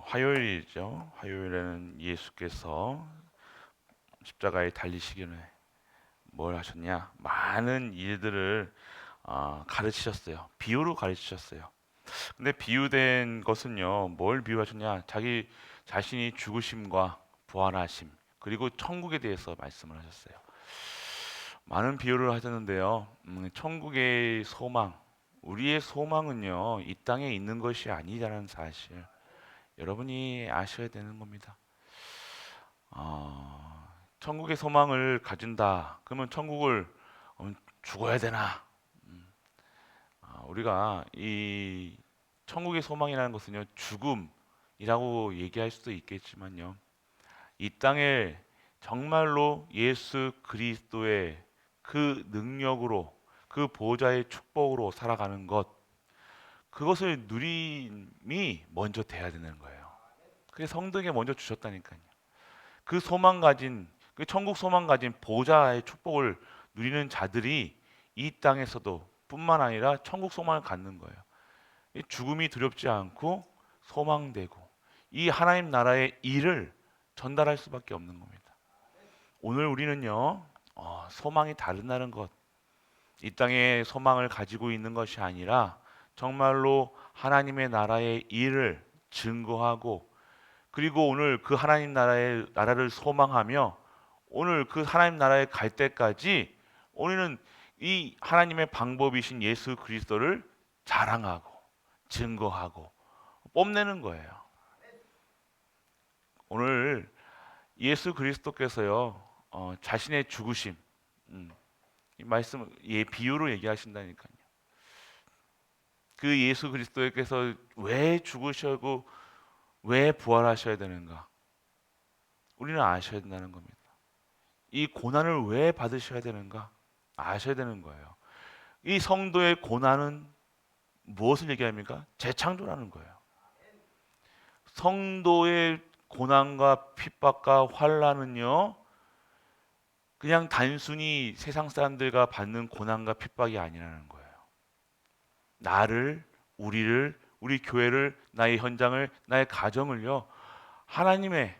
화요일이죠. 화요일에는 예수께서 십자가에 달리시기 전에 뭘 하셨냐? 많은 일들을 가르치셨어요. 비유로 가르치셨어요. 근데 비유된 것은요, 뭘 비유하셨냐? 자기 자신이 죽으심과 부활하심, 그리고 천국에 대해서 말씀을 하셨어요. 많은 비유를 하셨는데요. 천국의 소망, 우리의 소망은요, 이 땅에 있는 것이 아니라는 사실, 여러분이 아셔야 되는 겁니다. 천국의 소망을 가진다. 그러면 천국을 죽어야 되나? 우리가 이 천국의 소망이라는 것은요, 죽음이라고 얘기할 수도 있겠지만요, 이 땅에 정말로 예수 그리스도의 그 능력으로, 그 보좌의 축복으로 살아가는 것, 그것을 누림이 먼저 돼야 되는 거예요. 그게 성도에게 먼저 주셨다니까요. 그 소망 가진, 그 천국 소망 가진 보좌의 축복을 누리는 자들이 이 땅에서도 뿐만 아니라 천국 소망을 갖는 거예요. 이 죽음이 두렵지 않고 소망되고 이 하나님 나라의 일을 전달할 수밖에 없는 겁니다. 오늘 우리는요, 소망이 다르다는 것, 이 땅에 소망을 가지고 있는 것이 아니라 정말로 하나님의 나라의 일을 증거하고, 그리고 오늘 그 하나님 나라를 소망하며 오늘 그 하나님 나라에 갈 때까지 우리는 이 하나님의 방법이신 예수 그리스도를 자랑하고 증거하고 뽐내는 거예요. 오늘 예수 그리스도께서요, 자신의 죽으심, 이 말씀, 비유로 얘기하신다니까요. 그 예수 그리스도께서 왜 죽으시고 왜 부활하셔야 되는가? 우리는 아셔야 된다는 겁니다. 이 고난을 왜 받으셔야 되는가? 아셔야 되는 거예요. 이 성도의 고난은 무엇을 얘기합니까? 재창조라는 거예요. 성도의 고난과 핍박과 환난은요, 그냥 단순히 세상 사람들과 받는 고난과 핍박이 아니라는 거예요. 나를, 우리를, 우리 교회를, 나의 현장을, 나의 가정을요, 하나님의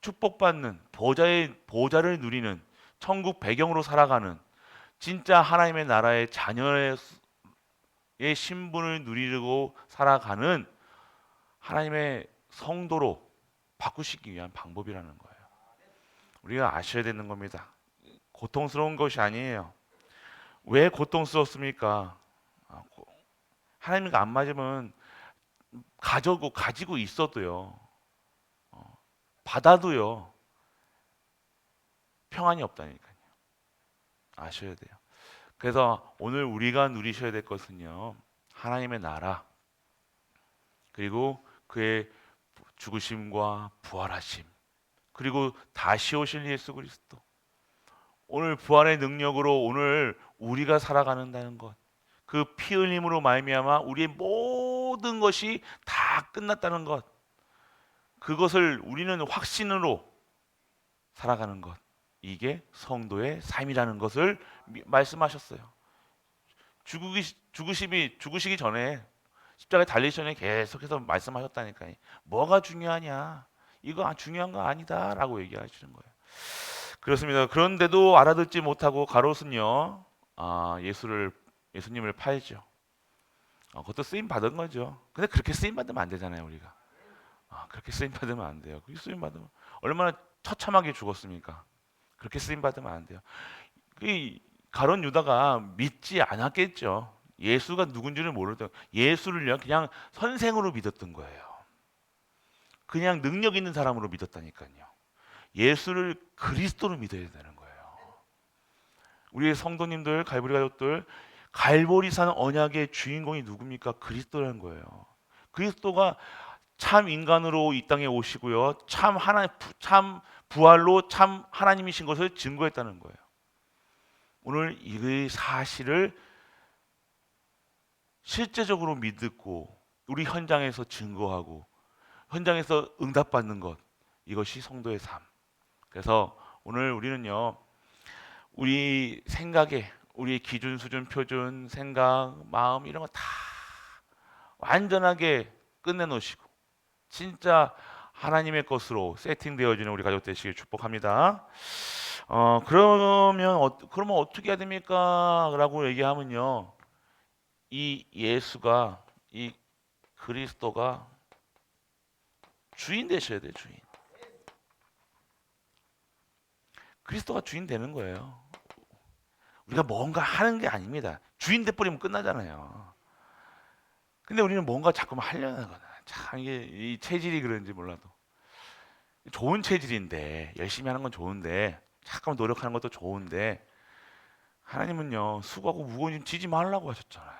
축복받는 보좌를 누리는 천국 배경으로 살아가는 진짜 하나님의 나라의 자녀의 신분을 누리고 살아가는 하나님의 성도로 바꾸시기 위한 방법이라는 거예요. 우리가 아셔야 되는 겁니다. 고통스러운 것이 아니에요. 왜 고통스럽습니까? 하나님과 안 맞으면 가지고 있어도요, 받아도요, 평안이 없다니까요. 아셔야 돼요. 그래서 오늘 우리가 누리셔야 될 것은요, 하나님의 나라, 그리고 그의 죽으심과 부활하심, 그리고 다시 오실 예수 그리스도. 오늘 부활의 능력으로 오늘 우리가 살아가는다는 것, 그 피 흘림으로 말미암아 우리의 모든 것이 다 끝났다는 것, 그것을 우리는 확신으로 살아가는 것, 이게 성도의 삶이라는 것을 말씀하셨어요. 죽으시기 전에, 십자가에 달리기 전에 계속해서 말씀하셨다니까요. 뭐가 중요하냐? 이거 중요한 거 아니다라고 얘기하시는 거예요. 그렇습니다. 그런데도 알아듣지 못하고 가롯은요, 예수님을 팔죠. 그것도 쓰임 받은 거죠. 근데 그렇게 쓰임 받으면 안 되잖아요, 우리가. 그렇게 쓰임 받으면 안 돼요. 그렇게 쓰임 받으면 얼마나 처참하게 죽었습니까? 그렇게 쓰임 받으면 안 돼요. 그 가룟 유다가 믿지 않았겠죠. 예수가 누군지를 모르던, 예수를요 그냥 선생으로 믿었던 거예요. 그냥 능력 있는 사람으로 믿었다니까요. 예수를 그리스도로 믿어야 되는 거예요. 우리 성도님들, 갈보리 가족들, 갈보리산 언약의 주인공이 누굽니까? 그리스도라는 거예요. 그리스도가 참 인간으로 이 땅에 오시고요, 참 부활로 참 하나님이신 것을 증거했다는 거예요. 오늘 이 사실을 실제적으로 믿고 우리 현장에서 증거하고 현장에서 응답받는 것, 이것이 성도의 삶. 그래서 오늘 우리는요, 우리 생각에, 우리의 기준, 수준, 표준, 생각, 마음 이런 거 다 완전하게 끝내놓으시고 진짜 하나님의 것으로 세팅되어지는 우리 가족 되시길 축복합니다. 그러면 어떻게 해야 됩니까? 라고 얘기하면요. 이 예수가, 이 그리스도가 주인 되셔야 돼요, 주인. 그리스도가 주인 되는 거예요. 우리가 뭔가 하는 게 아닙니다. 주인 돼버리면 끝나잖아요. 근데 우리는 뭔가 자꾸만 하려는 거다. 참 이게 이 체질이 그런지 몰라도 좋은 체질인데 열심히 하는 건 좋은데 잠깐 노력하는 것도 좋은데 하나님은요 수고하고 무거운 짐 지지 말라고 하셨잖아요.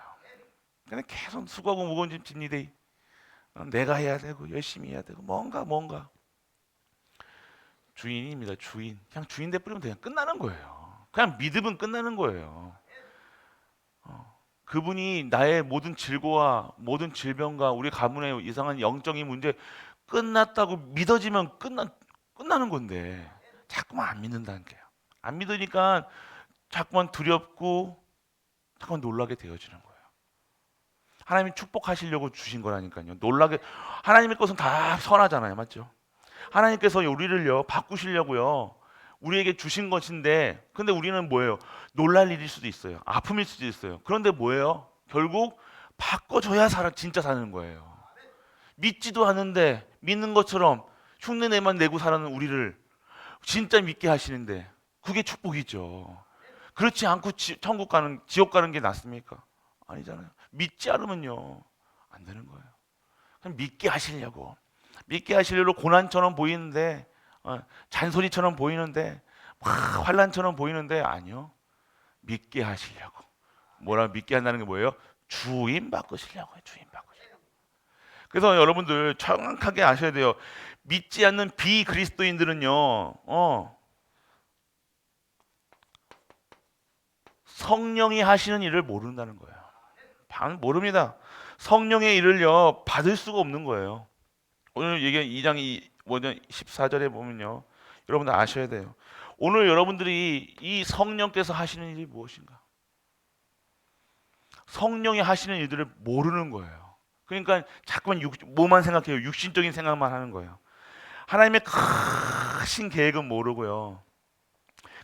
근데 계속 수고하고 무거운 짐 짓니대. 내가 해야 되고 열심히 해야 되고 뭔가 주인입니다. 주인. 그냥 주인 돼버리면 그냥 끝나는 거예요. 그냥 믿음은 끝나는 거예요. 그분이 나의 모든 질고와 모든 질병과 우리 가문의 이상한 영적인 문제 끝났다고 믿어지면 끝나는 건데 자꾸만 안 믿는다는 게요. 안 믿으니까 자꾸만 두렵고 자꾸만 놀라게 되어지는 거예요. 하나님이 축복하시려고 주신 거라니까요. 놀라게 하나님의 것은 다 선하잖아요, 맞죠? 하나님께서 우리를요 바꾸시려고요 우리에게 주신 것인데, 근데 우리는 뭐예요? 놀랄 일일 수도 있어요. 아픔일 수도 있어요. 그런데 뭐예요? 결국 바꿔줘야 진짜 사는 거예요. 믿지도 않은데 믿는 것처럼 흉내내만 내고 사는 우리를 진짜 믿게 하시는데 그게 축복이죠. 그렇지 않고 천국 가는 지옥 가는 게 낫습니까? 아니잖아요. 믿지 않으면요 안 되는 거예요. 그냥 믿게 하시려고 고난처럼 보이는데 잔소리처럼 보이는데 막 환란처럼 보이는데 아니요. 믿게 하시려고. 뭐라 믿게 한다는 게 뭐예요? 주인 바꾸시려고요. 주인 바꾸시려고. 그래서 여러분들 정확하게 아셔야 돼요. 믿지 않는 비그리스도인들은요. 성령이 하시는 일을 모른다는 거예요. 모릅니다. 성령의 일을요 받을 수가 없는 거예요. 오늘 얘기 2장 14절에 보면요. 여러분들 아셔야 돼요. 오늘 여러분들이 이 성령께서 하시는 일이 무엇인가? 성령이 하시는 일들을 모르는 거예요. 그러니까 자꾸만 뭐만 생각해요. 육신적인 생각만 하는 거예요. 하나님의 크신 계획은 모르고요.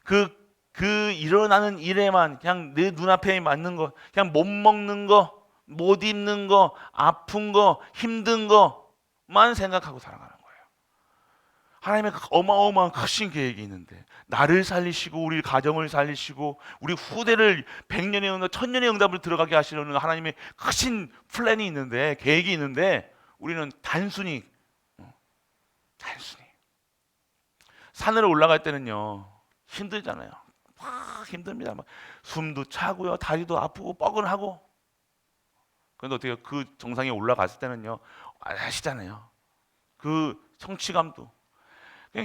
그 일어나는 일에만 그냥 내 눈앞에 맞는 거, 그냥 못 먹는 거, 못 입는 거, 아픈 거, 힘든 거만 생각하고 살아가는 거예요. 하나님의 어마어마한 크신 계획이 있는데 나를 살리시고 우리 가정을 살리시고 우리 후대를 100년의 응답, 1000년의 응답을 들어가게 하시려는 하나님의 크신 플랜이 있는데, 계획이 있는데 우리는 단순히 산을 올라갈 때는요 힘들잖아요. 막 힘듭니다. 막 숨도 차고요, 다리도 아프고 뻐근하고. 그런데 어떻게 그 정상에 올라갔을 때는요 아시잖아요. 그 성취감도.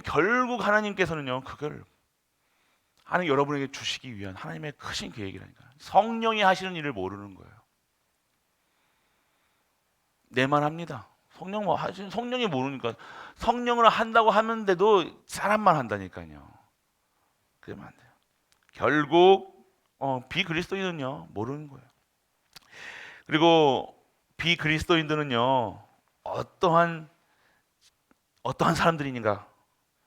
결국 하나님께서는요 그걸 하나님 여러분에게 주시기 위한 하나님의 크신 계획이라니까. 성령이 하시는 일을 모르는 거예요. 내만 합니다. 성령이 모르니까. 성령을 한다고 하는데도 사람만 한다니까요. 그러면 안 돼요. 결국 비그리스도인은요 모르는 거예요. 그리고 비그리스도인들은요 어떠한 사람들인가?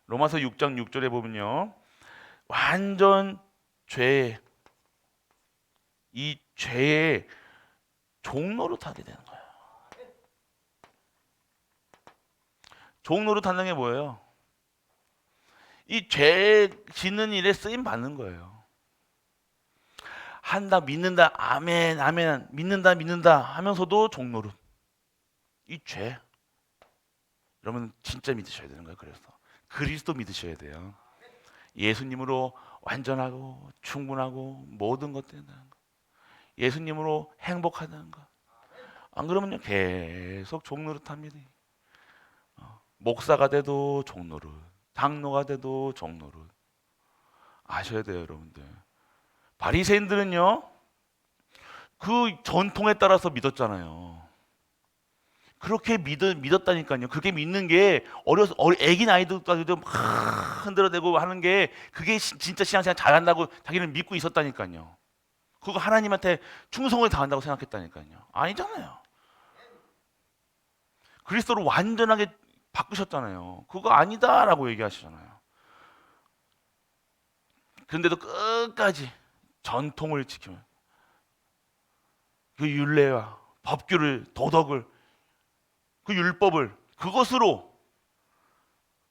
로마서 6장 6절에 보면요 완전 이 죄의 종로로 타게 되는 거예요. 종로로 타는 게 뭐예요? 이 죄 짓는 일에 쓰임 받는 거예요. 한다, 믿는다, 아멘, 아멘, 믿는다 하면서도 종로로. 이 죄. 여러분 진짜 믿으셔야 되는 거예요. 그래서 그리스도 믿으셔야 돼요. 예수님으로 완전하고 충분하고 모든 것 된다는 거. 예수님으로 행복하다는 거. 안 그러면요 계속 종노릇합니다. 목사가 돼도 종노릇, 장로가 돼도 종노릇. 아셔야 돼요, 여러분들. 바리새인들은요 그 전통에 따라서 믿었잖아요. 그렇게 믿었다니까요. 그렇게 믿는 게 애기 나이들까지도 막 흔들어대고 하는 게 그게 진짜 신앙생활 잘한다고 자기는 믿고 있었다니까요. 그거 하나님한테 충성을 다한다고 생각했다니까요. 아니잖아요. 그리스도를 완전하게 바꾸셨잖아요. 그거 아니다라고 얘기하시잖아요. 그런데도 끝까지 전통을 지키면 그 율례와 법규를, 도덕을, 그 율법을 그것으로,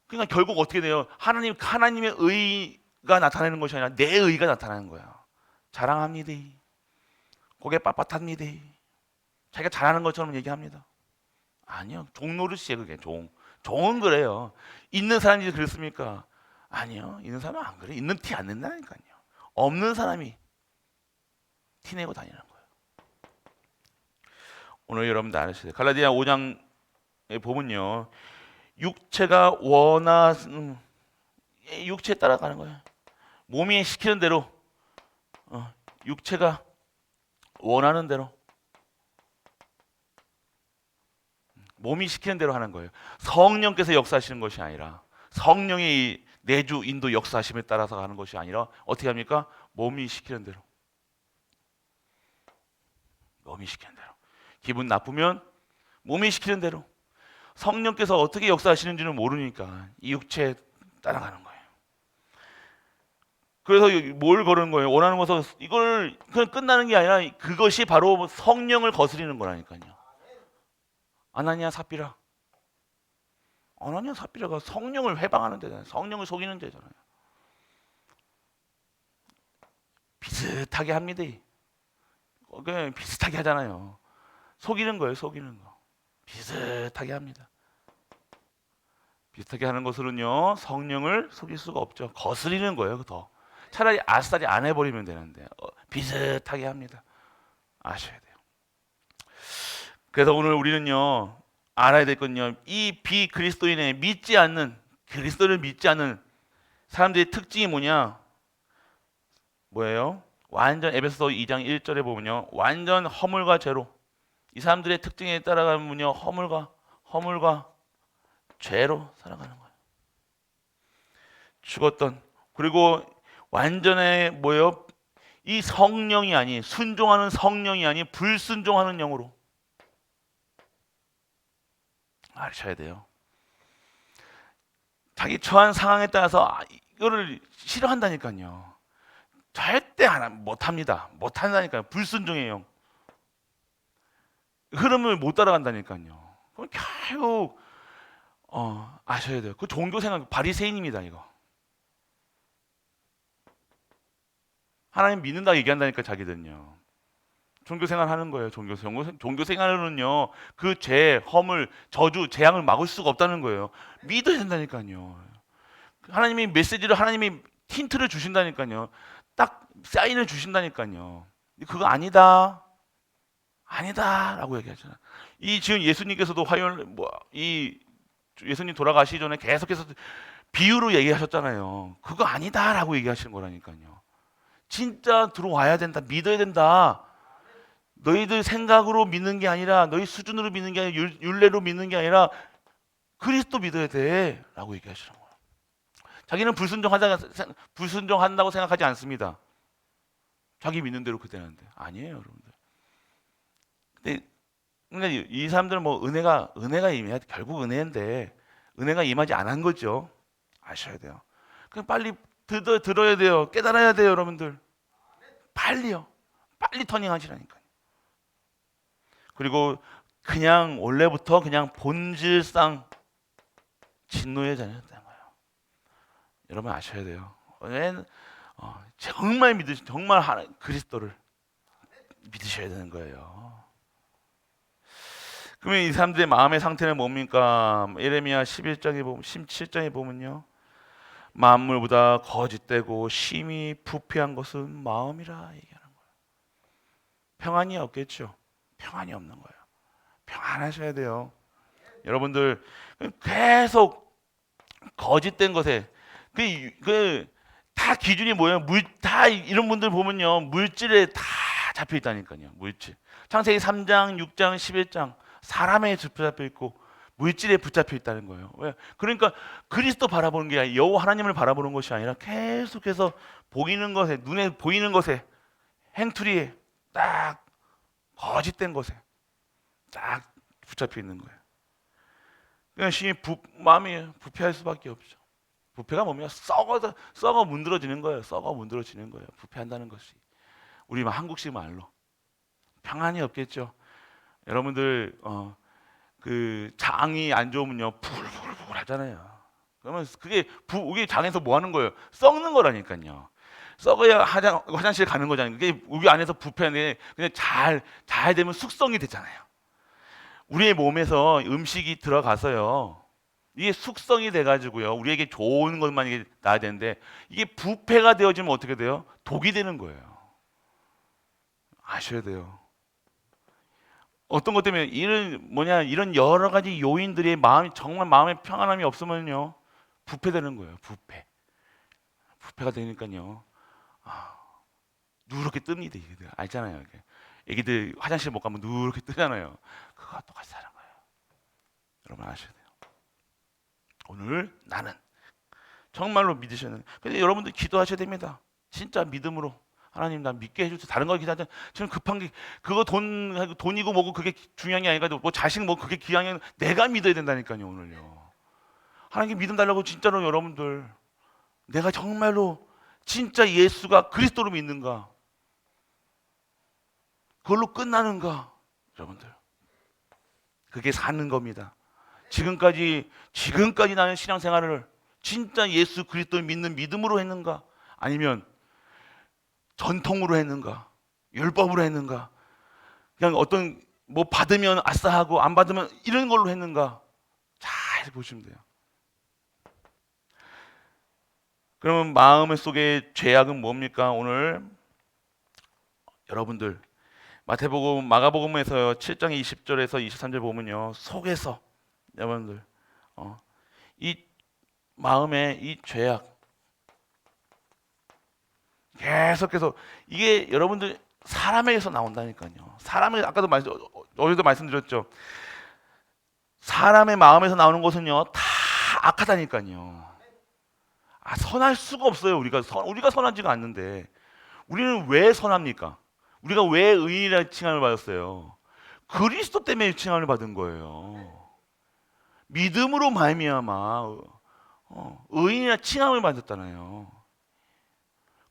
그러니까 결국 어떻게 돼요? 하나님의 의가 나타나는 것이 아니라 내 의가 나타나는 거예요. 자랑합니다. 고개 빳빳합니다. 자기가 잘하는 것처럼 얘기합니다. 아니요, 종 노릇이에요. 그게 종은 그래요. 있는 사람이 그렇습니까? 아니요, 있는 사람은 안 그래. 있는 티 안 낸다니까요. 없는 사람이 티 내고 다니는 거예요. 오늘 여러분들 아셔야 돼요. 갈라디아 5장에 보면요, 육체가 육체에 따라가는 거예요. 몸이 시키는 대로, 육체가 원하는 대로, 몸이 시키는 대로 하는 거예요. 성령께서 역사하시는 것이 아니라, 성령의 내주 인도 역사하심에 따라서 가는 것이 아니라 어떻게 합니까? 몸이 시키는 대로. 몸이 시키는 대로. 기분 나쁘면 몸이 시키는 대로. 성령께서 어떻게 역사하시는지는 모르니까 이 육체에 따라가는 거예요. 그래서 뭘 거는 거예요? 원하는 것을, 이걸 그냥 끝나는 게 아니라 그것이 바로 성령을 거스리는 거라니까요. 아나니아 삽비라. 아나니아 삽비라가 성령을 회방하는 데잖아요. 성령을 속이는 데잖아요. 비슷하게 합니다. 그냥 비슷하게 하잖아요. 속이는 거예요, 속이는 거. 비슷하게 합니다. 비슷하게 하는 것으로는요, 성령을 속일 수가 없죠. 거스리는 거예요, 더. 차라리 아싸리 안 해버리면 되는데 비슷하게 합니다. 아셔야 돼요. 그래서 오늘 우리는요, 알아야 될 건요, 이 비그리스도인의 믿지 않는, 그리스도를 믿지 않는 사람들의 특징이 뭐예요? 완전 에베소서 2장 1절에 보면요, 완전 허물과 죄로, 이 사람들의 특징에 따라가면요, 허물과 죄로 살아가는 거예요. 죽었던, 그리고 완전히 뭐예요? 이 성령이 아닌, 순종하는 성령이 아닌 불순종하는 영으로 아셔야 돼요. 자기 처한 상황에 따라서 이거를 싫어한다니까요. 절대 못합니다. 못한다니까요. 불순종의 영. 흐름을 못 따라간다니까요. 그럼 결국 아셔야 돼요. 그 종교생활 바리새인입니다, 이거. 하나님 믿는다 얘기한다니까 자기들은요. 종교생활 하는 거예요. 종교생활은요, 그 죄, 허물, 저주, 재앙을 막을 수가 없다는 거예요. 믿어야 된다니까요. 하나님이 메시지를, 하나님이 힌트를 주신다니까요. 딱 사인을 주신다니까요. 그거 아니다 라고 얘기하잖아요. 이 지금 예수님께서도 이 예수님 돌아가시기 전에 계속해서 비유로 얘기하셨잖아요. 그거 아니다 라고 얘기하시는 거라니까요. 진짜 들어와야 된다, 믿어야 된다. 너희들 생각으로 믿는 게 아니라, 너희 수준으로 믿는 게 아니라, 율례로 믿는 게 아니라 그리스도 믿어야 돼 라고 얘기하시는 거예요. 자기는 불순종한다고 생각하지 않습니다. 자기 믿는 대로 그대로인데. 아니에요, 여러분들. 근데 이 사람들은 뭐 은혜가 임해야 돼. 결국 은혜인데 은혜가 임하지 않은 거죠. 아셔야 돼요. 그냥 빨리 들어야 돼요. 깨달아야 돼요, 여러분들. 빨리요. 빨리 터닝하시라니까요. 그리고 그냥 원래부터 그냥 본질상 진노의 자녀였다는 거예요. 여러분 아셔야 돼요. 정말 그리스도를 믿으셔야 되는 거예요. 그러면 이 사람들의 마음의 상태는 뭡니까? 예레미야 17장에 보면요, 만물보다 거짓되고 심히 부패한 것은 마음이라 얘기하는 거예요. 평안이 없겠죠. 평안이 없는 거예요. 평안하셔야 돼요. 여러분들 계속 거짓된 것에 다 기준이 뭐예요? 다 이런 분들 보면요, 물질에 다 잡혀 있다니까요. 물질. 창세기 3장, 6장, 11장 사람에 붙잡혀 있고 물질에 붙잡혀 있다는 거예요. 왜? 그러니까 그리스도 바라보는 게 아니라, 여호와 하나님을 바라보는 것이 아니라 계속해서 보이는 것에, 눈에 보이는 것에, 행투리에 딱 거짓된 것에 딱 붙잡혀 있는 거예요. 그냥 마음이 부패할 수밖에 없죠. 부패가 뭡니까? 썩어 문드러지는 거예요. 썩어 문드러지는 거예요. 부패한다는 것이 우리 한국식 말로 평안이 없겠죠. 여러분들 그 장이 안 좋으면요 부글부글 하잖아요. 그러면 우리 장에서 뭐 하는 거예요? 썩는 거라니까요. 썩어야 화장실 가는 거잖아요. 그게 우리 안에서 부패인데 그냥 잘 되면 숙성이 되잖아요. 우리의 몸에서 음식이 들어가서요. 이게 숙성이 돼가지고요. 우리에게 좋은 것만 이게 나야 되는데 이게 부패가 되어지면 어떻게 돼요? 독이 되는 거예요. 아셔야 돼요. 어떤 것 때문에 이런 여러 가지 요인들이 정말 마음에 평안함이 없으면요. 부패되는 거예요. 부패가 되니까요. 누렇게 뜹니다. 애기들 알잖아요. 애기들 화장실 못 가면 누렇게 뜨잖아요. 그거 똑같이 사는 거예요. 여러분 아셔야 돼요. 오늘 나는 정말로 믿으셔야 돼요. 근데 여러분들 기도하셔야 됩니다. 진짜 믿음으로 하나님 나 믿게 해주세요. 다른 거 기도하자. 지금 급한 게 그거 돈이고 뭐고 그게 중요한 게 아니라 뭐 자식 뭐 그게 귀한 게 아니라 내가 믿어야 된다니까요. 오늘요. 하나님께 믿음 달라고 진짜로 여러분들 내가 정말로 진짜 예수가 그리스도로 믿는가? 그걸로 끝나는가? 여러분들 그게 사는 겁니다. 지금까지 나는 신앙생활을 진짜 예수 그리스도를 믿는 믿음으로 했는가? 아니면 전통으로 했는가? 율법으로 했는가? 그냥 어떤 뭐 받으면 아싸하고 안 받으면 이런 걸로 했는가? 잘 보시면 돼요. 그러면 마음 속의 죄악은 뭡니까? 오늘 여러분들 마태복음, 마가복음에서 7장 20절에서 23절 보면요. 속에서 여러분들 이 마음의 이 죄악 계속해서 이게 여러분들 사람에게서 나온다니까요. 아까도 어제도 말씀드렸죠. 사람의 마음에서 나오는 것은요 다 악하다니까요. 선할 수가 없어요. 우리가 선하지가 않는데 우리는 왜 선합니까? 우리가 왜 의인이라는 칭함을 받았어요? 그리스도 때문에 칭함을 받은 거예요. 믿음으로 말미암아 의인이라 칭함을 받았잖아요.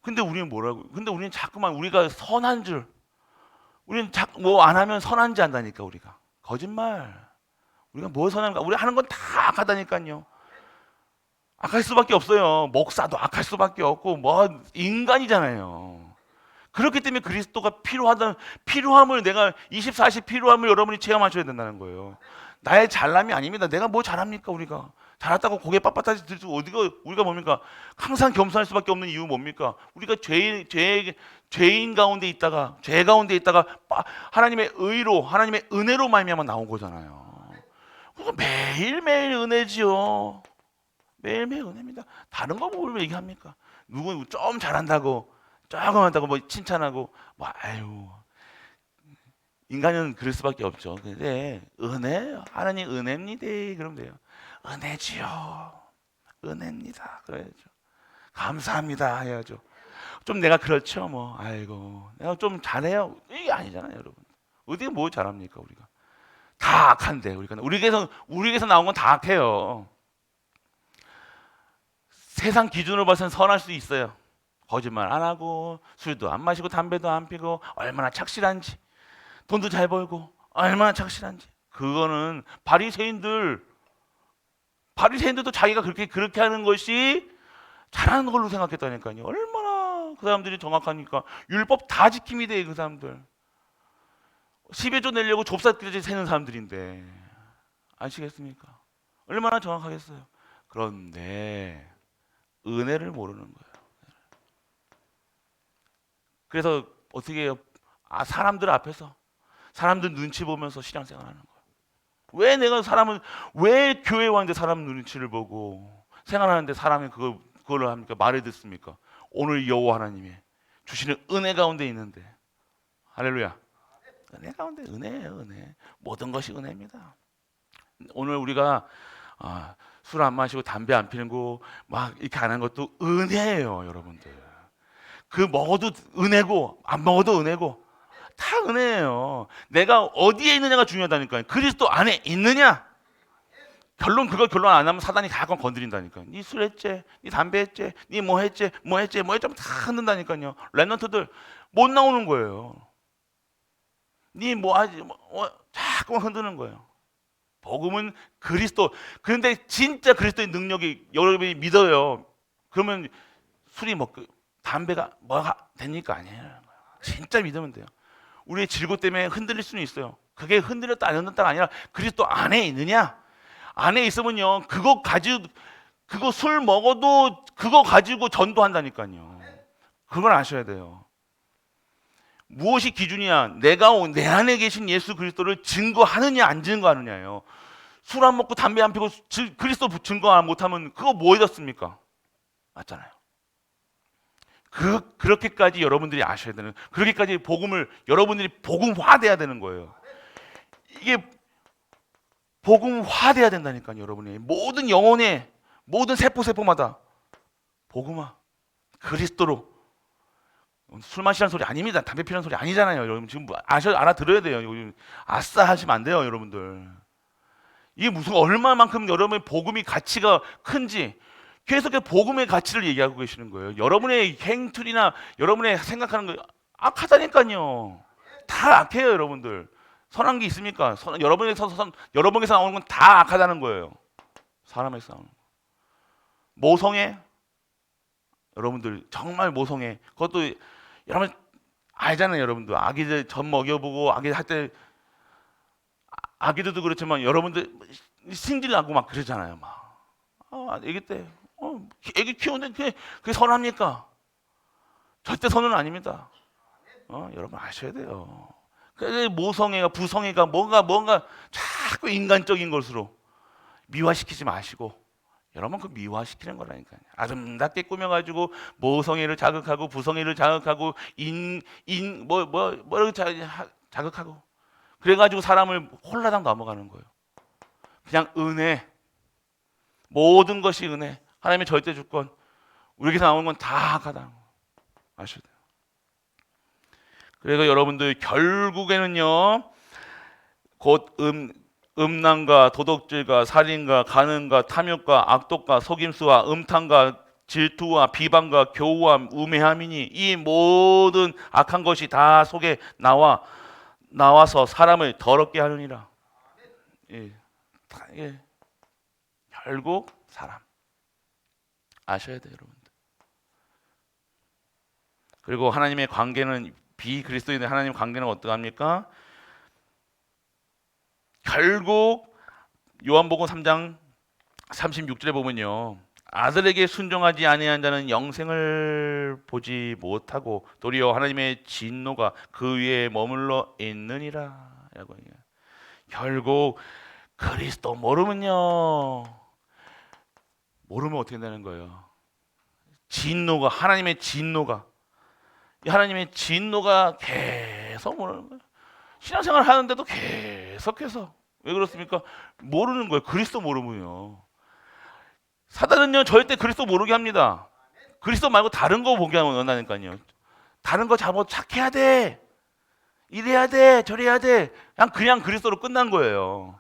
근데 우리는 뭐라고? 근데 우리는 자꾸만 우리가 선한 줄, 우리는 뭐 안 하면 선한지 한다니까 우리가 거짓말. 우리가 뭐 선한가? 우리 하는 건 다 악하다니까요. 악할 수밖에 없어요. 목사도 악할 수밖에 없고 뭐 인간이잖아요. 그렇기 때문에 그리스도가 필요함을 내가 24시 필요함을 여러분이 체험하셔야 된다는 거예요. 나의 잘남이 아닙니다. 내가 뭐 잘합니까 우리가? 잘했다고 고개 빳빳하지 들고 우리가 뭡니까? 항상 겸손할 수밖에 없는 이유 뭡니까? 우리가 죄인 가운데 있다가 죄 가운데 있다가 하나님의 의로 하나님의 은혜로 말미암아 나온 거잖아요. 그래서 매일매일 은혜지요. 매일매일 은혜입니다. 다른 거 뭘 얘기합니까? 누구 좀 잘한다고 조금 한다고 뭐 칭찬하고 뭐 아유 인간은 그럴 수밖에 없죠. 근데 하나님 은혜입니다. 그러면 돼요. 은혜지요. 은혜입니다. 그래야죠. 감사합니다 해야죠. 좀 내가 그렇죠 뭐 아이고 내가 좀 잘해요 이게 아니잖아요 여러분. 어디 뭐 잘합니까 우리가? 다 악한데 우리에게서 나온 건 다 악해요. 세상 기준으로 봐서는 선할 수 있어요. 거짓말 안 하고 술도 안 마시고 담배도 안 피고 얼마나 착실한지 돈도 잘 벌고 얼마나 착실한지. 그거는 바리새인들도 자기가 그렇게 하는 것이 잘하는 걸로 생각했다니까요. 얼마나 그 사람들이 정확하니까 율법 다 지킴이 돼 그 사람들. 10회조 내려고 좁쌀까지 세는 사람들인데 아시겠습니까? 얼마나 정확하겠어요. 그런데 은혜를 모르는 거예요. 그래서 어떻게 해요? 사람들 앞에서 사람들 눈치 보면서 신앙생활하는 거예요. 왜 교회 왔는데 사람 눈치를 보고 생활하는데 사람이 그걸로 합니까? 말을 듣습니까? 오늘 여호와 하나님의 주시는 은혜 가운데 있는데 할렐루야. 은혜 가운데 은혜예요. 은혜. 모든 것이 은혜입니다. 오늘 우리가 술 안 마시고 담배 안 피고 막 이렇게 안 하는 것도 은혜예요, 여러분들. 그 먹어도 은혜고 안 먹어도 은혜고 다 은혜예요. 내가 어디에 있느냐가 중요하다니까요. 그리스도 안에 있느냐? 결론 안 하면 사단이 가끔 건드린다니까. 니 술 했지, 니 담배 했지, 니 뭐 했지, 뭐 했지, 뭐 했지, 다 흔든다니까요. 랩런트들 못 나오는 거예요. 니 뭐 하지, 자꾸만 흔드는 거예요. 복음은 그리스도. 그런데 진짜 그리스도의 능력이 여러분이 믿어요. 그러면 술이 먹고 담배가 뭐가 됩니까? 아니에요. 진짜 믿으면 돼요. 우리의 질고 때문에 흔들릴 수는 있어요. 그게 흔들렸다 안 흔들렸다가 아니라 그리스도 안에 있느냐? 안에 있으면요, 그거 술 먹어도 그거 가지고 전도한다니까요. 그걸 아셔야 돼요. 무엇이 기준이야? 내 안에 계신 예수 그리스도를 증거하느냐 안 증거하느냐예요. 술 안 먹고 담배 안 피고 그리스도 증거 못하면 그거 뭐 해졌습니까? 맞잖아요. 그렇게까지 여러분들이 아셔야 되는, 그렇게까지 복음을 여러분들이 복음화돼야 되는 거예요. 이게 복음화돼야 된다니까요. 여러분이 모든 영혼의 모든 세포마다 복음화, 그리스도로. 술 마시라는 소리 아닙니다. 담배 피우는 소리 아니잖아요. 여러분 지금 알아들어야 돼요. 요즘 아싸 하시면 안 돼요, 여러분들. 이게 무슨 얼마만큼 여러분의 복음이 가치가 큰지 계속 복음의 가치를 얘기하고 계시는 거예요. 여러분의 행틀이나 여러분의 생각하는 거 악하다니까요. 다 악해요, 여러분들. 선한 게 있습니까? 여러분에서 나오는 건 다 악하다는 거예요. 사람에서 나오는 거. 모성애, 여러분들 정말 모성애. 그것도 여러분 알잖아요, 여러분들. 아기들 젖 먹여보고 아기들 할 때 아기들도 그렇지만 여러분들 승질 나고 막 그러잖아요, 막. 아기 때 애기 키우는데 그게 선합니까? 절대 선은 아닙니다. 여러분 아셔야 돼요. 그래서 모성애가 부성애가 뭔가 자꾸 인간적인 것으로 미화시키지 마시고, 여러분 그 미화시키는 거라니까요. 아름답게 꾸며가지고 모성애를 자극하고 부성애를 자극하고 자극하고 그래가지고 사람을 홀라당 넘어가는 거예요. 그냥 은혜, 모든 것이 은혜, 하나님의 절대 주권, 우리에게서 나오는 건 다 악하다. 아셔야 돼요. 그래서 여러분들 결국에는요, 곧 음란과 도덕질과 살인과 간음과 탐욕과 악독과 속임수와 음탕과 질투와 비방과 교우함, 우매함이니 이 모든 악한 것이 다 속에 나와서 사람을 더럽게 하느니라. 결국 사람 아셔야 돼요, 여러분들. 그리고 하나님의 관계는, 비그리스도인의 하나님 관계는 어떠합니까? 결국 요한복음 3장 36절에 보면요, 아들에게 순종하지 아니한 자는 영생을 보지 못하고 도리어 하나님의 진노가 그 위에 머물러 있느니라 라고 해요. 결국 그리스도 모르면 어떻게 되는 거예요? 진노가, 하나님의 진노가 계속 모르는 거예요. 신앙생활 하는데도 계속해서. 왜 그렇습니까? 모르는 거예요. 그리스도 모르면요. 사단은요 절대 그리스도 모르게 합니다. 그리스도 말고 다른 거 보게 원하니까요. 다른 거 잘못 착해야 돼, 이래야 돼, 저래야 돼. 그냥 그리스도로 끝난 거예요.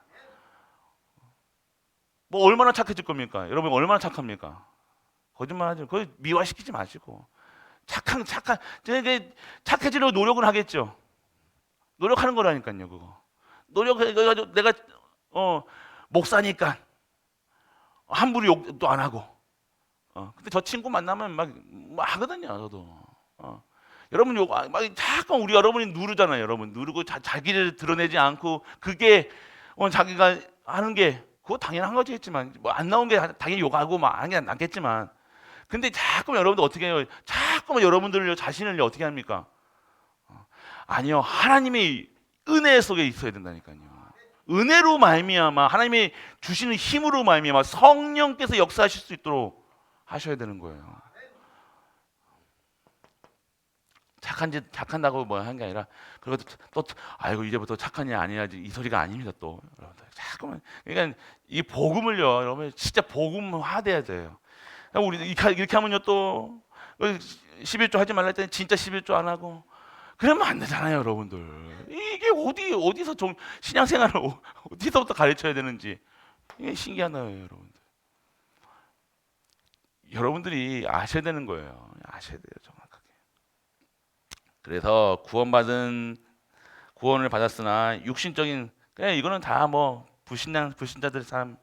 뭐 얼마나 착해질 겁니까? 여러분 얼마나 착합니까? 거짓말하지. 그걸 미화시키지 마시고 착해지려고 노력을 하겠죠. 노력하는 거라니까요. 그거 노력해가지고 내가 목사니까 함부로 욕도 안 하고. 근데 저 친구 만나면 막 하거든요, 저도. 여러분 막 자꾸 여러분이 누르잖아요. 여러분 누르고 자기를 드러내지 않고 그게 자기가 하는 게 그거 당연한 거지 했지만 뭐 안 나온 게 당연히 욕하고 막 하는 게 낫겠지만, 근데 자꾸 여러분들 어떻게 해요? 자꾸 여러분들 자신을 어떻게 합니까? 아니요, 하나님의 은혜 속에 있어야 된다니까요. 은혜로 말미암아 하나님이 주시는 힘으로 말미암아 성령께서 역사하실 수 있도록 하셔야 되는 거예요. 착한다고 뭐 한 게 아니라, 그리고 또 아이고 이제부터 착하냐 아니냐지 이 소리가 아닙니다. 또 여러분들 자꾸만, 그러니까 이 복음을요, 여러분 진짜 복음화돼야 돼요. 우리 이렇게 하면요 또 11조 하지 말라 했더니 진짜 11조 안 하고 그러면 안 되잖아요, 여러분들. 이게 어디서 신앙생활을 어디서부터 가르쳐야 되는지 이게 신기한 거예요, 여러분들. 여러분들이 아셔야 되는 거예요. 아셔야 돼요, 정확하게. 그래서 구원을 받았으나 육신적인, 그냥 이거는 다 뭐 불신자들 삶.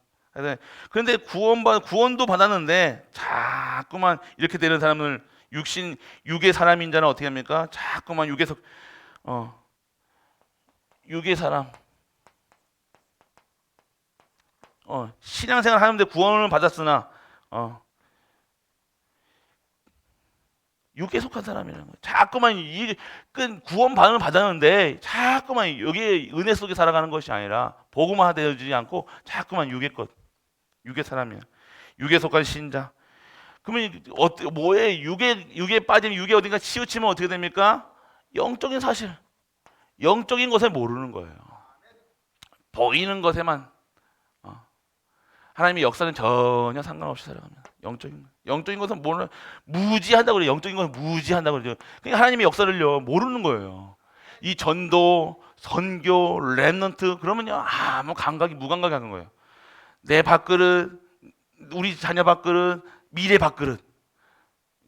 그런데 구원도 받았는데 자꾸만 이렇게 되는 사람을 육의 사람인 자는 어떻게 합니까? 자꾸만 육의 사람, 신앙생활 하는데 구원을 받았으나 육에 속한 사람이라는 거예요. 자꾸만 구원 받았는데 자꾸만 여기 은혜 속에 살아가는 것이 아니라 복음화 되지 않고 자꾸만 육의 사람이야. 육에 속한 신자. 그러면 뭐에 육에 빠지면 육에 어딘가 치우치면 어떻게 됩니까? 영적인 사실, 영적인 것에 모르는 거예요. 보이는 것에만 하나님의 역사는 전혀 상관없이 살아갑니다. 영적인 것은 무지한다고 그래요. 영적인 것은 무지한다고 그러죠. 그러니까 하나님의 역사를요 모르는 거예요. 이 전도, 선교, 렘넌트 그러면요 아무 무감각이 하는 거예요. 내 밥그릇, 우리 자녀 밥그릇, 미래 밥그릇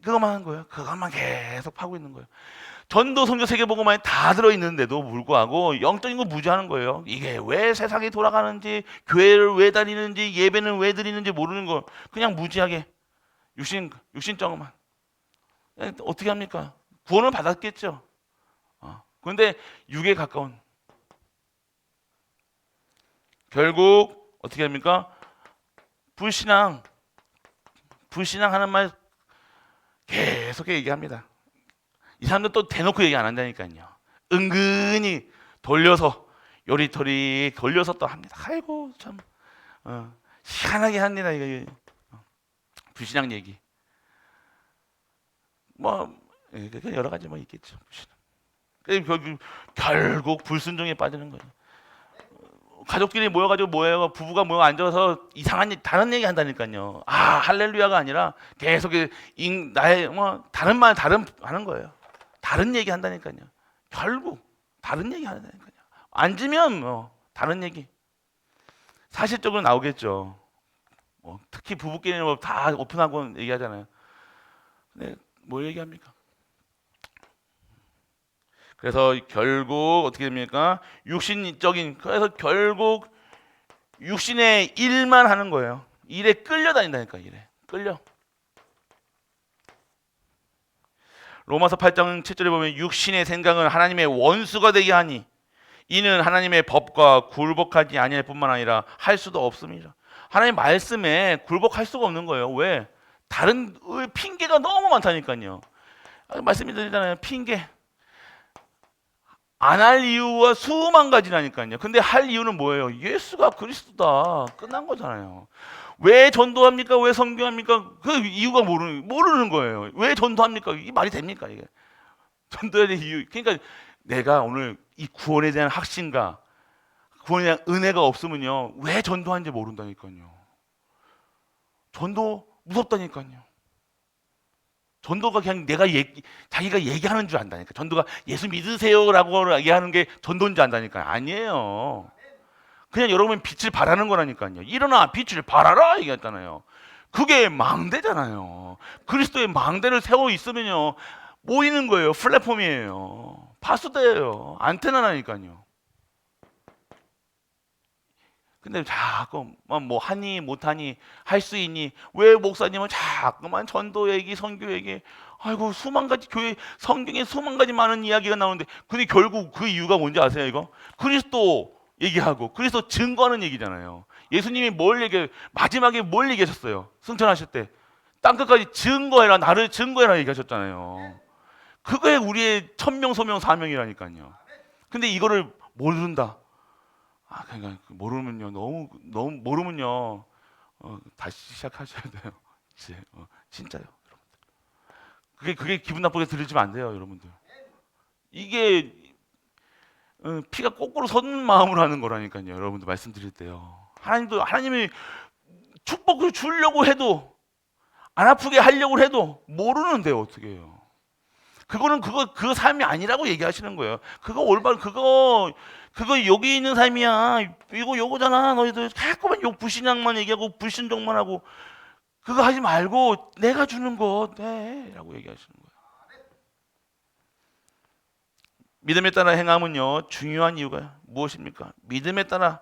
그것만 하는 거예요. 그것만 계속 파고 있는 거예요. 전도, 선교, 세계복음화에 다 들어있는데도 불구하고 영적인 거 무지하는 거예요. 이게 왜 세상이 돌아가는지, 교회를 왜 다니는지, 예배는 왜 드리는지 모르는 거 그냥 무지하게 육신적으로만. 어떻게 합니까? 구원을 받았겠죠. 그런데 육에 가까운. 결국 어떻게 합니까? 불신앙하는 말 계속 얘기합니다. 이 사람들 또 대놓고 얘기 안 한다니까요. 은근히 돌려서 요리토리 돌려서 또 합니다. 아이고 참 희한하게 합니다. 이거 불신앙 얘기. 뭐 여러 가지 뭐 있겠죠. 결국 불순종에 빠지는 거예요. 가족끼리 모여가지고 부부가 모여 앉아서 이상한 다른 얘기 한다니까요. 할렐루야가 아니라 계속 나의 다른 말 하는 거예요. 다른 얘기 한다니까요. 결국 다른 얘기 한다니까요. 앉으면 다른 얘기. 사실적으로 나오겠죠. 특히 부부끼리는 다 오픈하고 얘기하잖아요. 근데 뭘 얘기합니까? 그래서 결국 어떻게 됩니까? 그래서 결국 육신의 일만 하는 거예요. 일에 끌려다닌다니까. 일에 끌려. 로마서 8장 7절에 보면 육신의 생각은 하나님의 원수가 되게 하니 이는 하나님의 법과 굴복하지 아니할 뿐만 아니라 할 수도 없습니다. 하나님 말씀에 굴복할 수가 없는 거예요. 왜? 다른 핑계가 너무 많다니까요. 말씀이 드리잖아요. 핑계. 안 할 이유가 수만 가지라니까요. 근데 할 이유는 뭐예요? 예수가 그리스도다. 끝난 거잖아요. 왜 전도합니까? 왜 선교합니까? 그 이유가 모르는 거예요. 왜 전도합니까? 이게 말이 됩니까? 이게 전도해야 될 이유. 그러니까 내가 오늘 이 구원에 대한 확신과 구원에 대한 은혜가 없으면요, 왜 전도하는지 모른다니까요. 전도 무섭다니까요. 전도가 그냥 자기가 얘기하는 줄 안다니까. 전도가 예수 믿으세요라고 얘기하는 게 전도인 줄 안다니까. 아니에요. 그냥 여러분 빛을 발하는 거라니까요. 일어나 빛을 발하라 얘기했잖아요. 그게 망대잖아요. 그리스도의 망대를 세워 있으면요 모이는 거예요. 플랫폼이에요. 파수대예요. 안테나라니까요. 근데 자꾸 뭐 하니 못하니 할 수 있니? 왜 목사님은 자꾸만 전도 얘기, 선교 얘기, 아이고 수만 가지 교회 성경에 수만 가지 많은 이야기가 나오는데, 근데 결국 그 이유가 뭔지 아세요? 이거 그리스도 얘기하고 그리스도 증거하는 얘기잖아요. 예수님이 마지막에 뭘 얘기하셨어요? 승천하실 때 땅끝까지 증거해라, 나를 증거해라 얘기하셨잖아요. 그게 우리의 천명 소명 사명이라니까요. 근데 이거를 모른다. 그러니까 모르면요, 너무 모르면요, 다시 시작하셔야 돼요. 이제 진짜요, 여러분들. 그게 기분 나쁘게 들으시면 안 돼요, 여러분들. 이게 피가 거꾸로 선 마음으로 하는 거라니까요, 여러분들 말씀드릴 때요. 하나님이 축복을 주려고 해도 안 아프게 하려고 해도 모르는데요, 어떻게 해요? 그거는 그 삶이 아니라고 얘기하시는 거예요. 그거 올바른 그거 여기 있는 삶이야. 이거 요거잖아. 너희들 자꾸만 욕 불신앙만 얘기하고 불신종만 하고 그거 하지 말고 내가 주는 거 돼라고 얘기하시는 거예요. 믿음에 따라 행함은요 중요한 이유가 무엇입니까? 믿음에 따라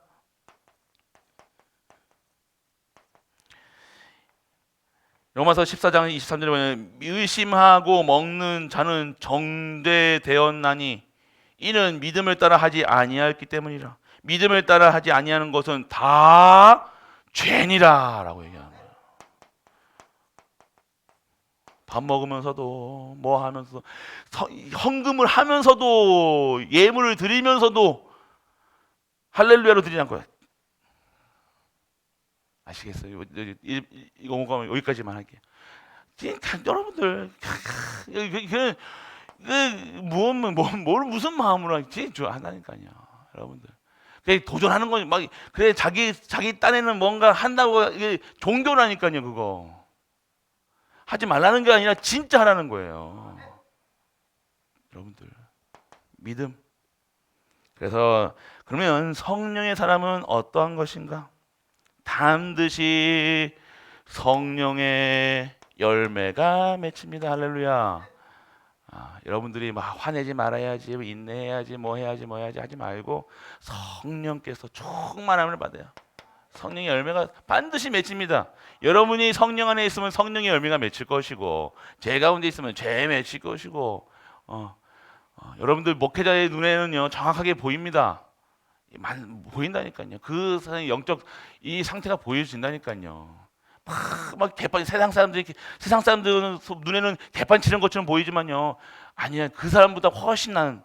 로마서 14장 23절에 보면 의심하고 먹는 자는 정죄되었나니 이는 믿음을 따라 하지 아니하였기 때문이라. 믿음을 따라 하지 아니하는 것은 다 죄니라라고 얘기하는 거예요. 밥 먹으면서도 뭐 하면서 헌금을 하면서도 예물을 드리면서도 할렐루야로 드리지 않고 아시겠어요? 이거 오고 여기까지만 할게요. 여러분들 무슨 마음으로 하지? 하나니까요, 여러분들. 도전하는 건 막 그래 자기 딴에는 뭔가 한다고 이게 종교라니까요. 그거 하지 말라는 게 아니라 진짜 하라는 거예요, 여러분들. 믿음. 그래서 그러면 성령의 사람은 어떠한 것인가? 반드시 성령의 열매가 맺힙니다. 할렐루야. 여러분들이 막 화내지 말아야지, 인내해야지, 뭐 해야지 하지 말고 성령께서 충만함을 받아요. 성령의 열매가 반드시 맺힙니다. 여러분이 성령 안에 있으면 성령의 열매가 맺힐 것이고, 제 가운데 있으면 죄 맺힐 것이고, 여러분들 목회자의 눈에는요 정확하게 보입니다. 보인다니까요. 그 사람의 영적 이 상태가 보여진다니까요. 막 개판 세상 사람들 눈에는 개판 치는 것처럼 보이지만요. 아니야. 그 사람보다 훨씬 난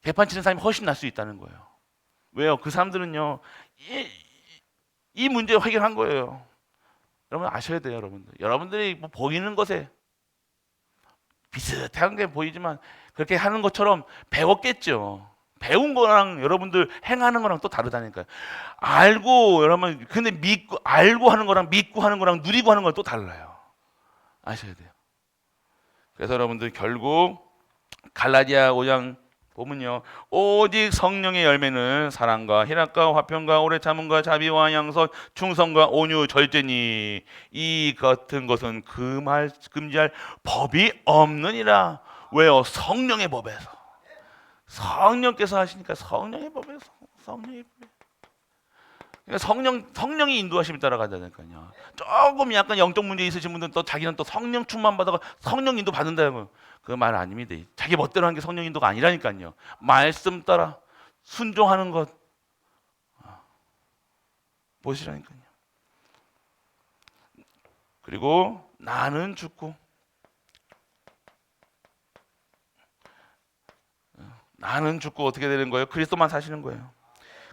개판 치는 사람이 훨씬 날 수 있다는 거예요. 왜요? 그 사람들은요. 이 문제 해결한 거예요. 여러분 아셔야 돼요, 여러분들. 여러분들이 뭐 보이는 것에 비슷한 게 보이지만 그렇게 하는 것처럼 배웠겠죠. 배운 거랑 여러분들 행하는 거랑 또 다르다니까요. 알고 여러분 근데 믿고 알고 하는 거랑 믿고 하는 거랑 누리고 하는 건 또 달라요. 아셔야 돼요. 그래서 여러분들 결국 갈라디아 5장 보면요. 오직 성령의 열매는 사랑과 희락과 화평과 오래 참음과 자비와 양선 충성과 온유 절제니 이 같은 것은 금지할 법이 없느니라. 왜요? 성령의 법에서. 성령께서 하시니까 성령의 법에서 성령의 법에. 그러니까 성령이 인도하심에 따라가자니까요. 조금 약간 영적 문제 있으신 분들은 또 자기는 또 성령 충만 받아가 성령 인도 받는다고 그 말 아닙니다. 자기 멋대로 하는 게 성령 인도가 아니라니까요. 말씀 따라 순종하는 것 보시라니까요. 그리고 나는 죽고 어떻게 되는 거예요? 그리스도만 사시는 거예요.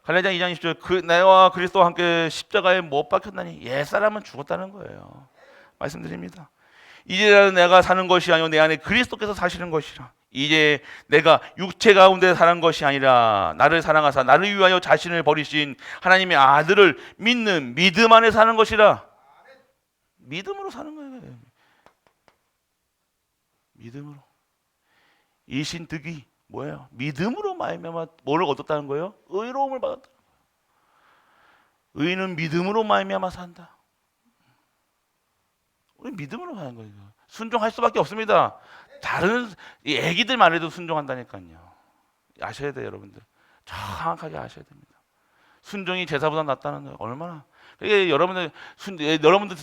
갈라디아 2장 20절 내와 그리스도와 함께 십자가에 못 박혔나니 옛사람은 죽었다는 거예요. 말씀드립니다. 이제는 내가 사는 것이 아니요 내 안에 그리스도께서 사시는 것이라. 이제 내가 육체 가운데 사는 것이 아니라 나를 사랑하사 나를 위하여 자신을 버리신 하나님의 아들을 믿는 믿음 안에 사는 것이라. 믿음으로 사는 거예요. 믿음으로. 일신득이 뭐예요? 믿음으로 말미암아 뭐를 얻었다는 거예요? 의로움을 받았다. 의인은 믿음으로 말미암아 산다. 우리 믿음으로 사는 거예요. 순종할 수밖에 없습니다. 다른 애기들만 해도 순종한다니까요. 아셔야 돼요, 여러분들. 정확하게 아셔야 됩니다. 순종이 제사보다 낫다는 거예요. 얼마나? 여러분들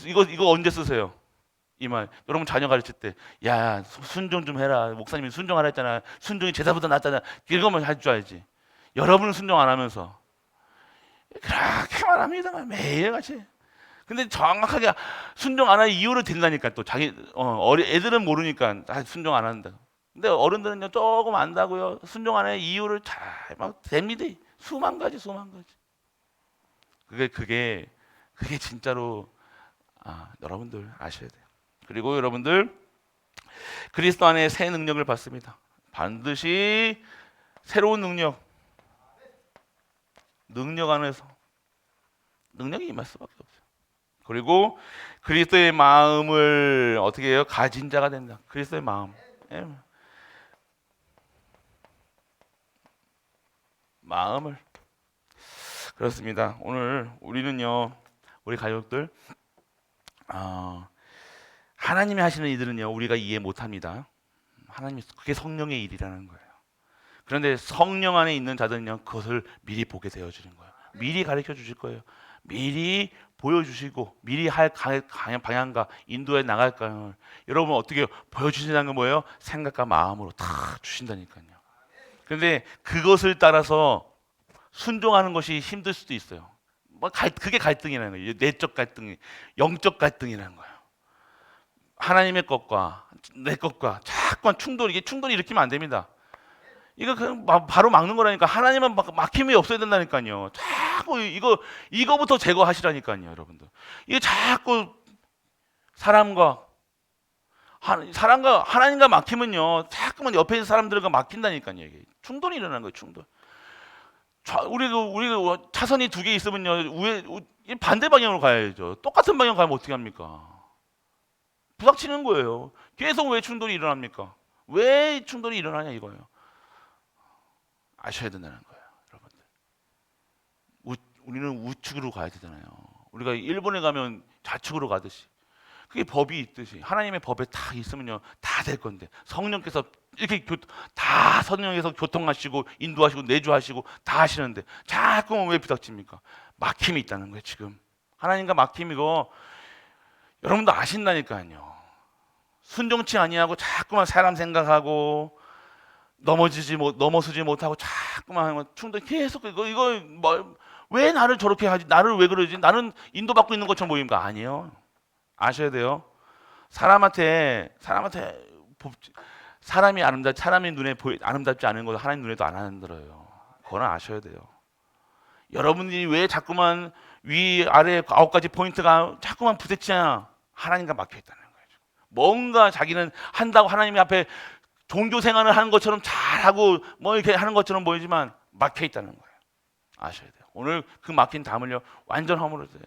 이거 언제 쓰세요? 이 말. 여러분 자녀 가르칠 때, 야 순종 좀 해라. 목사님이 순종하라 했잖아. 순종이 제사보다 낫잖아. 이거만 할 줄 알지. 여러분은 순종 안 하면서 그렇게 말합니다. 매일같이. 근데 정확하게 순종 안 할 이유를 든다니까 또 자기 애들은 모르니까 순종 안 한다. 근데 어른들은요 조금 안다고요. 순종 안 할 이유를 잘 막 됩니다. 수만 가지. 그게 진짜로 여러분들 아셔야 돼요. 그리고 여러분들 그리스도 안에 새 능력을 받습니다. 반드시 새로운 능력 안에서 능력이 임할 수밖에 없어요. 그리고 그리스도의 마음을 어떻게 해요? 가진 자가 된다. 그리스도의 마음. 마음을. 그렇습니다. 오늘 우리는요, 우리 가족들, 하나님이 하시는 일들은요 우리가 이해 못합니다. 하나님, 그게 성령의 일이라는 거예요. 그런데 성령 안에 있는 자들은요 그것을 미리 보게 되어주는 거예요. 미리 가르쳐 주실 거예요. 미리 보여주시고 미리 할 방향과 인도에 나갈 방향을 여러분 어떻게 보여주신다는 건 뭐예요? 생각과 마음으로 다 주신다니까요. 그런데 그것을 따라서 순종하는 것이 힘들 수도 있어요. 그게 갈등이라는 거예요. 내적 갈등, 영적 갈등이라는 거예요. 하나님의 것과 내 것과 자꾸만 이게 충돌이 일으키면 안 됩니다. 이거 그냥 바로 막는 거라니까. 하나님은 막힘이 없어야 된다니까요. 자꾸 이거부터 제거하시라니까요, 여러분들. 이게 자꾸 사람과 하나님과 막히면요, 자꾸만 옆에 있는 사람들과 막힌다니까요. 이게 충돌이 일어나는 거예요, 충돌. 우리 차선이 두 개 있으면요, 반대 방향으로 가야죠. 똑같은 방향 가면 어떻게 합니까? 부닥치는 거예요. 계속 왜 충돌이 일어납니까? 왜 충돌이 일어나냐 이거예요. 아셔야 된다는 거예요, 여러분들. 우리는 우측으로 가야 되잖아요. 우리가 일본에 가면 좌측으로 가듯이 그게 법이 있듯이 하나님의 법에 다 있으면요 다 될 건데 성령께서 이렇게 다 성령께서 교통하시고 인도하시고 내주하시고 다 하시는데 자꾸만 왜 부닥칩니까? 막힘이 있다는 거예요. 지금 하나님과 막힘이고 여러분도 아신다니까요. 순종치 아니하고 자꾸만 사람 생각하고 넘어서지 못하고 자꾸만 충돌 계속 이거 왜 나를 저렇게 하지? 나를 왜 그러지? 나는 인도받고 있는 것처럼 보입니까? 아니에요. 아셔야 돼요. 사람이 사람의 눈에 아름답지 않은 것을 하나님 눈에도 안 아름들어요. 그건 아셔야 돼요. 여러분이 왜 자꾸만 위 아래 9가지 포인트가 자꾸만 부딪히냐? 하나님과 막혀 있다는 거예요. 뭔가 자기는 한다고 하나님 앞에 종교 생활을 하는 것처럼 잘하고 뭐 이렇게 하는 것처럼 보이지만 막혀 있다는 거예요. 아셔야 돼요. 오늘 그 막힌 담을요 완전 허물어져요.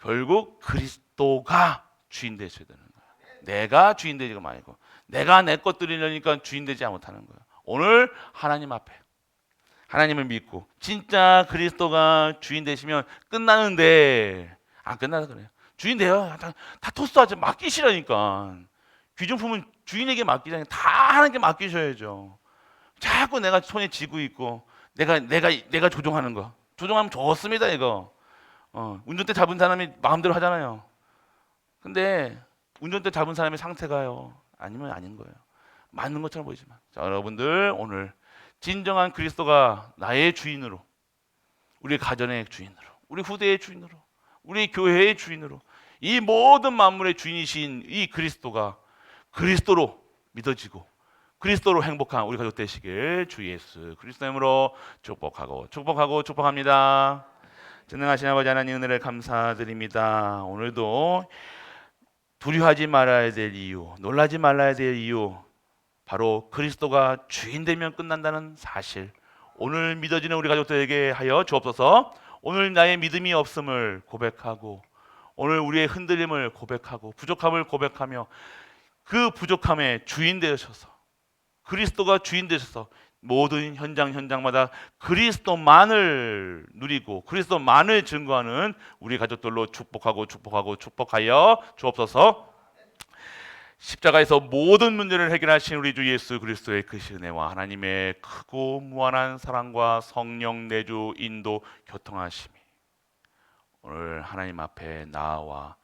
결국 그리스도가 주인 되셔야 되는 거예요. 내가 주인 되지가 말고 내가 내 것 드리려니까 주인 되지 못하는 거예요. 오늘 하나님 앞에 하나님을 믿고 진짜 그리스도가 주인 되시면 끝나는데 안 끝나서 그래요. 주인 돼요. 다 토스하지 맡기시라니까. 귀중품은 주인에게 맡기잖아요. 다 하나님께 맡기셔야죠. 자꾸 내가 손에 쥐고 있고 내가 조종하는 거. 조종하면 좋습니다 이거. 운전대 잡은 사람이 마음대로 하잖아요. 근데 운전대 잡은 사람의 상태가요 아니면 아닌 거예요. 맞는 것처럼 보이지만. 자, 여러분들 오늘 진정한 그리스도가 나의 주인으로, 우리 가정의 주인으로, 우리 후대의 주인으로, 우리 교회의 주인으로, 이 모든 만물의 주인이신 이 그리스도로 믿어지고 그리스도로 행복한 우리 가족 되시길 주 예수 그리스도의 이름으로 축복합니다. 전능하신 아버지 하나님 은혜를 감사드립니다. 오늘도 두려워하지 말아야 될 이유, 놀라지 말아야 될 이유, 바로 그리스도가 주인 되면 끝난다는 사실, 오늘 믿어지는 우리 가족들에게 하여 주옵소서. 오늘 나의 믿음이 없음을 고백하고 오늘 우리의 흔들림을 고백하고 부족함을 고백하며 그 부족함의 주인 되셔서 그리스도가 주인 되셔서 모든 현장마다 그리스도만을 누리고 그리스도만을 증거하는 우리 가족들로 축복하여 주옵소서. 십자가에서 모든 문제를 해결하신 우리 주 예수 그리스도의 그 은혜와 하나님의 크고 무한한 사랑과 성령 내주 인도 교통하심이 오늘 하나님 앞에 나와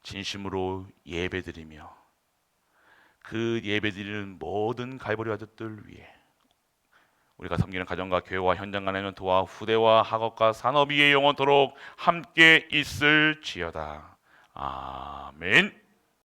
진심으로 예배드리며 그 예배드리는 모든 갈보리 가족들 위해 우리가 섬기는 가정과 교회와 현장 간의 도와 후대와 학업과 산업 위에 영원토록 함께 있을지어다. 아멘.